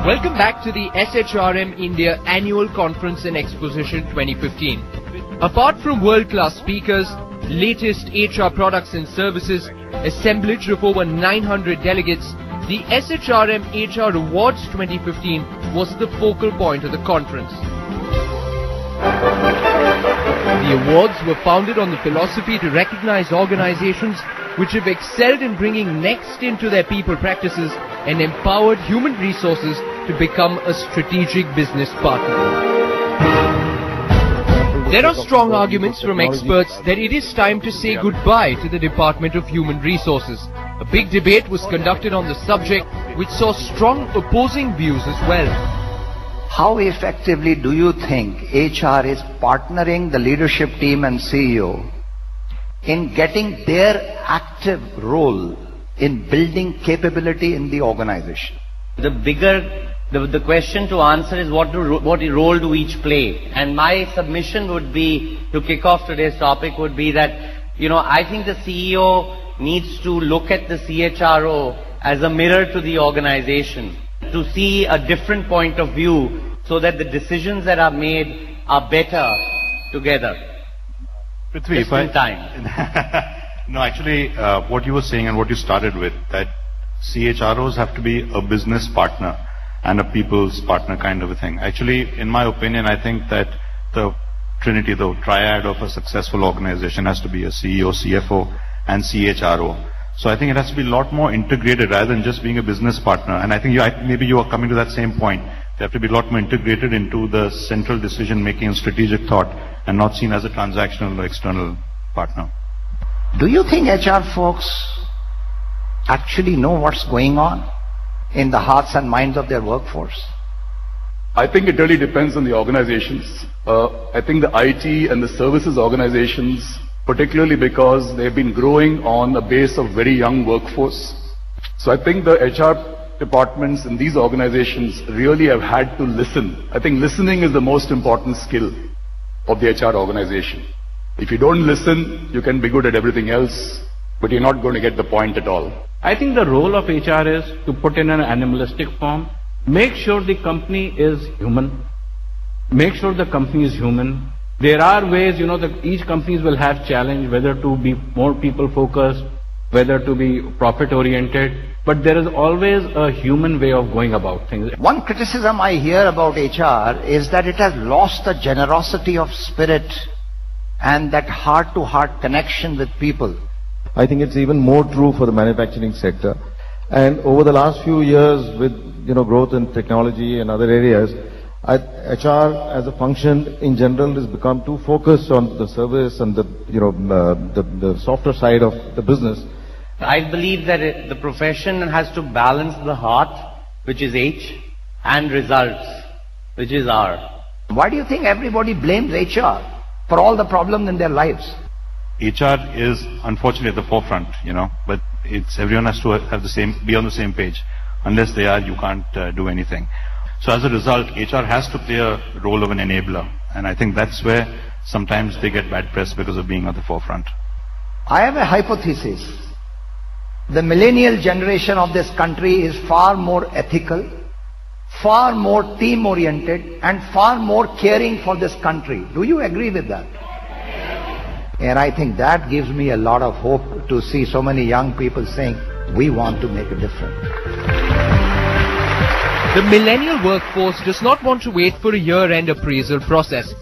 Welcome back to the SHRM India Annual Conference and Exposition 2015. Apart from world-class speakers, latest HR products and services, assemblage of over 900 delegates, the SHRM HR Awards 2015 was the focal point of the conference. The awards were founded on the philosophy to recognize organizations which have excelled in bringing next into their people practices and empowered human resources to become a strategic business partner. There are strong arguments from experts that it is time to say goodbye to the Department of Human Resources. A big debate was conducted on the subject, which saw strong opposing views as well. How effectively do you think HR is partnering the leadership team and CEO in getting their active role in building capability in the organization? The question to answer is what role do each play? And my submission would be, to kick off today's topic, would be that, I think the CEO needs to look at the CHRO as a mirror to the organization, to see a different point of view so that the decisions that are made are better together. Prithvi, just in time. No, actually, what you were saying and what you started with, that CHROs have to be a business partner and a people's partner kind of a thing. Actually, in my opinion, I think that the trinity, the triad of a successful organization has to be a CEO, CFO, and CHRO. So I think it has to be a lot more integrated rather than just being a business partner. And I think maybe you are coming to that same point. They have to be a lot more integrated into the central decision making and strategic thought and not seen as a transactional or external partner. Do you think HR folks actually know what's going on in the hearts and minds of their workforce? I think it really depends on the organizations. I think the IT and the services organizations, particularly because they've been growing on a base of very young workforce. So I think the HR departments in these organizations really have had to listen. I think listening is the most important skill of the HR organization. If you don't listen, you can be good at everything else, but you're not going to get the point at all. I think the role of HR is to put in an animalistic form, make sure the company is human, make sure the company is human. There are ways, that each companies will have challenge, whether to be more people focused, whether to be profit oriented, but there is always a human way of going about things. One criticism I hear about HR is that it has lost the generosity of spirit and that heart-to-heart connection with people. I think it's even more true for the manufacturing sector. And over the last few years with, growth in technology and other areas, HR as a function in general has become too focused on the service and the softer side of the business. I believe that the profession has to balance the heart, which is H, and results, which is R. Why do you think everybody blames HR for all the problems in their lives? HR is unfortunately at the forefront, but everyone has to have be on the same page. Unless they are, you can't do anything. So as a result, HR has to play a role of an enabler, and I think that's where sometimes they get bad press because of being at the forefront. I have a hypothesis. The millennial generation of this country is far more ethical, far more team-oriented, and far more caring for this country. Do you agree with that? And I think that gives me a lot of hope to see so many young people saying, we want to make a difference. The millennial workforce does not want to wait for a year-end appraisal process.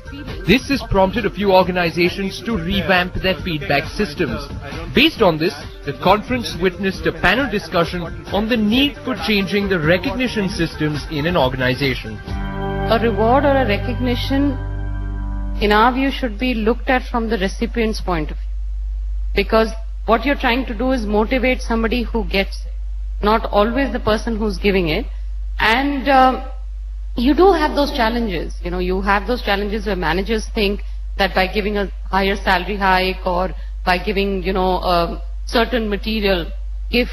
This has prompted a few organizations to revamp their feedback systems. Based on this, the conference witnessed a panel discussion on the need for changing the recognition systems in an organization. A reward or a recognition, in our view, should be looked at from the recipient's point of view. Because what you're trying to do is motivate somebody who gets it, not always the person who's giving it. And you do have those challenges. You have those challenges where managers think that by giving a higher salary hike or by giving, a certain material gift,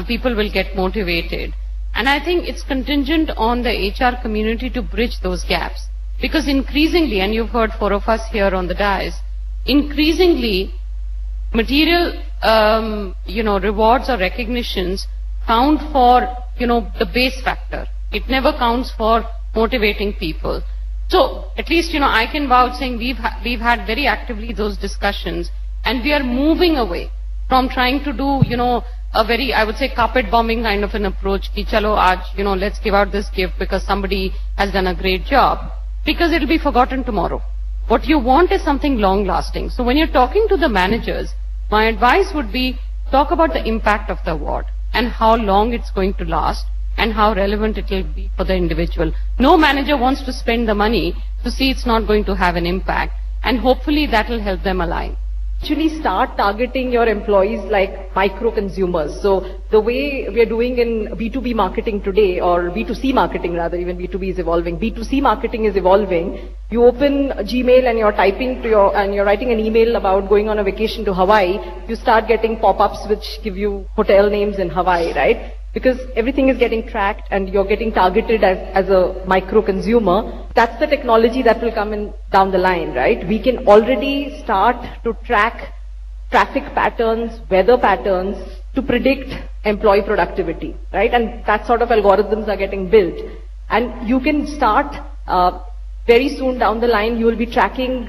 people will get motivated. And I think it's contingent on the HR community to bridge those gaps. Because increasingly, and you've heard 4 of us here on the dais, increasingly material, rewards or recognitions count for, the base factor. It never counts for motivating people. So, at least, I can vouch saying we've had very actively those discussions, and we are moving away from trying to do, a very, I would say, carpet bombing kind of an approach. Ki chalo aaj, let's give out this gift because somebody has done a great job. Because it'll be forgotten tomorrow. What you want is something long lasting. So when you're talking to the managers, my advice would be talk about the impact of the award and how long it's going to last and how relevant it will be for the individual. No manager wants to spend the money to see it's not going to have an impact, and hopefully that will help them align. Actually start targeting your employees like micro consumers. So the way we are doing in B2B marketing today, or B2C marketing rather, even B2B is evolving. B2C marketing is evolving. You open Gmail and you're typing to and you're writing an email about going on a vacation to Hawaii. You start getting pop-ups which give you hotel names in Hawaii, right? Because everything is getting tracked and you're getting targeted as a micro consumer. That's the technology that will come in down the line, right? We can already start to track traffic patterns, weather patterns to predict employee productivity, right? And that sort of algorithms are getting built. And you can start very soon down the line, you will be tracking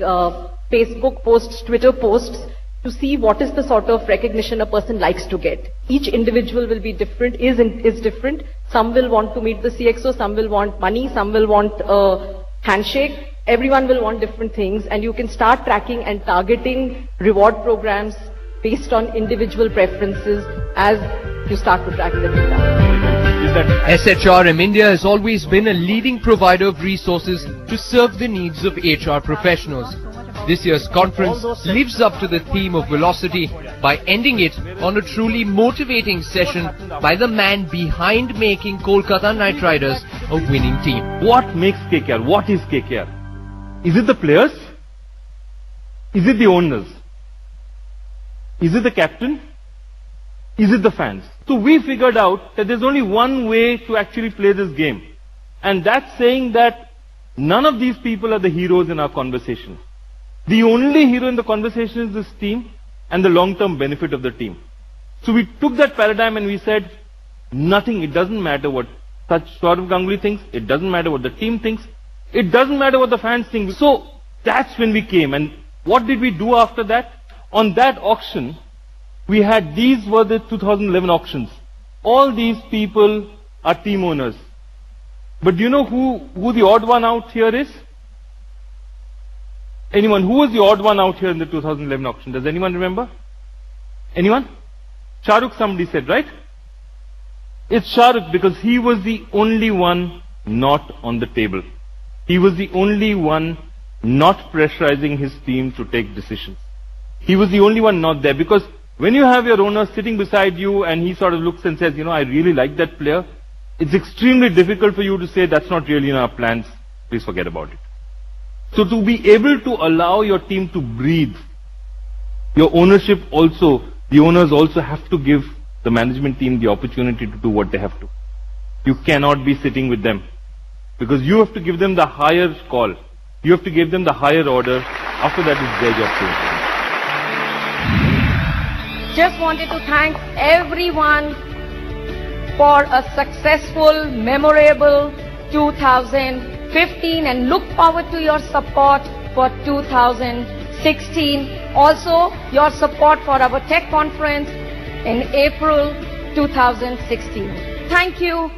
Facebook posts, Twitter posts, to see what is the sort of recognition a person likes to get. Each individual will be different, is different. Some will want to meet the CXO, some will want money, some will want a handshake. Everyone will want different things, and you can start tracking and targeting reward programs based on individual preferences as you start to track the data. SHRM India has always been a leading provider of resources to serve the needs of HR professionals. This year's conference lives up to the theme of velocity by ending it on a truly motivating session by the man behind making Kolkata Knight Riders a winning team. What makes KKR? What is KKR? Is it the players? Is it the owners? Is it the captain? Is it the fans? So we figured out that there's only one way to actually play this game. And that's saying that none of these people are the heroes in our conversation. The only hero in the conversation is this team and the long-term benefit of the team. So we took that paradigm and we said, nothing, it doesn't matter what Saurav Ganguly thinks, it doesn't matter what the team thinks, it doesn't matter what the fans think. So that's when we came. And what did we do after that? On that auction, we had, these were the 2011 auctions. All these people are team owners. But do you know who the odd one out here is? Anyone? Who was the odd one out here in the 2011 auction? Does anyone remember? Anyone? Shah Rukh, somebody said, right? It's Shah Rukh because he was the only one not on the table. He was the only one not pressurizing his team to take decisions. He was the only one not there, because when you have your owner sitting beside you and he sort of looks and says, I really like that player, it's extremely difficult for you to say that's not really in our plans, please forget about it. So to be able to allow your team to breathe, your ownership also, the owners also have to give the management team the opportunity to do what they have to. You cannot be sitting with them, because you have to give them the higher call. You have to give them the higher order. After that, it's their job to. Just wanted to thank everyone for a successful, memorable 2015 and look forward to your support for 2016. Also, your support for our tech conference in April 2016. Thank you.